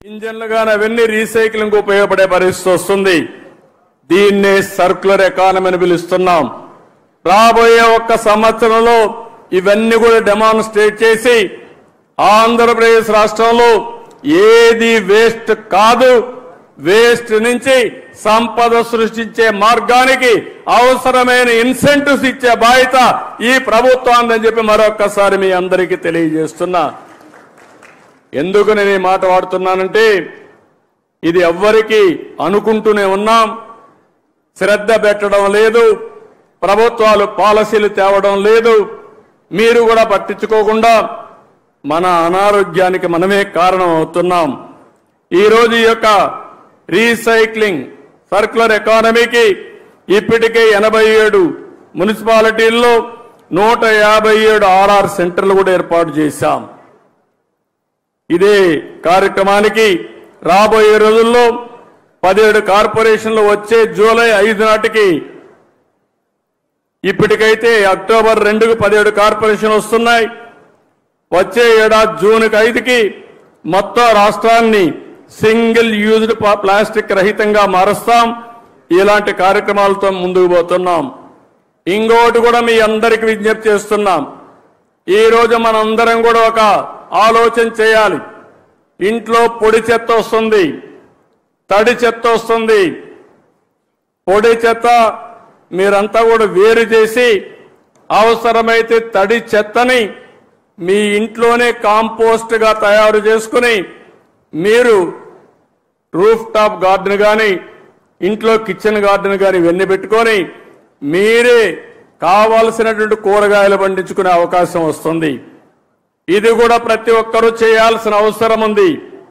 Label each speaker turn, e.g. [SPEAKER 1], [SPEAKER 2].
[SPEAKER 1] ఇంజన్లుగానే అవన్నీ రీసైక్లింగ్ ఉపయోగపడే పరిస్థితి వస్తుంది. దీన్నే సర్క్యులర్ ఎకానమీ అని పిలుస్తున్నాం. రాబోయే 1 సంవత్సరంలో ఇవన్నీ కూడా డెమాన్స్ట్రేట్ చేసి ఆంధ్రప్రదేశ్ రాష్ట్రంలో ఏది వేస్ట్ కాదు, వేస్ట్ నుంచి సంపద సృష్టించే మార్గానికి అవసరమైన ఇన్సెంటివ్స్ ఇచ్చే బాధ్యత ఈ ప్రభుత్వాన్ని చెప్పి మరొక్కసారి మీ అందరికీ తెలియజేస్తున్నా. ఎందుకు నేను ఈ మాట వాడుతున్నానంటే ఇది ఎవ్వరికి అనుకుంటూనే ఉన్నాం, శ్రద్ధ పెట్టడం లేదు, ప్రభుత్వాలు పాలసీలు తేవడం లేదు, మీరు కూడా పట్టించుకోకుండా మన అనారోగ్యానికి మనమే కారణం అవుతున్నాం. ఈరోజు ఈ యొక్క రీసైక్లింగ్ సర్క్యులర్ ఎకానమీకి ఇప్పటికే 87 మున్సిపాలిటీల్లో 157 ఆర్ఆర్ సెంటర్లు కూడా ఏర్పాటు చేశాం. ఇదే కార్యక్రమానికి రాబోయే రోజుల్లో 17 కార్పొరేషన్లు వచ్చే జూలై 5 నాటికి, ఇప్పటికైతే అక్టోబర్ 2కు 17 కార్పొరేషన్లు వస్తున్నాయి. వచ్చే ఏడాది జూన్ 5కి మొత్తం రాష్ట్రాన్ని సింగిల్ యూజ్డ్ ప్లాస్టిక్ రహితంగా మారుస్తాం. ఇలాంటి కార్యక్రమాలతో ముందుకు పోతున్నాం. ఇంకోటి కూడా మీ అందరికీ విజ్ఞప్తి చేస్తున్నాం. ఈ రోజు మనందరం కూడా ఒక ఆలోచన చేయాలి. ఇంట్లో పొడి చెత్త వస్తుంది, తడి చెత్త వస్తుంది. పొడి చెత్త మీరంతా కూడా వేరు చేసి అవసరమైతే తడి చెత్తని మీ ఇంట్లోనే కాంపోస్ట్ గా తయారు చేసుకుని మీరు రూఫ్ టాప్ గార్డెన్ కానీ ఇంట్లో కిచెన్ గార్డెన్ కానీ ఇవన్నీ పెట్టుకొని మీరే కావాల్సినటువంటి కూరగాయలు పండించుకునే అవకాశం వస్తుంది. ఇది కూడా ప్రతి ఒక్కరూ చేయాల్సిన అవసరం ఉంది.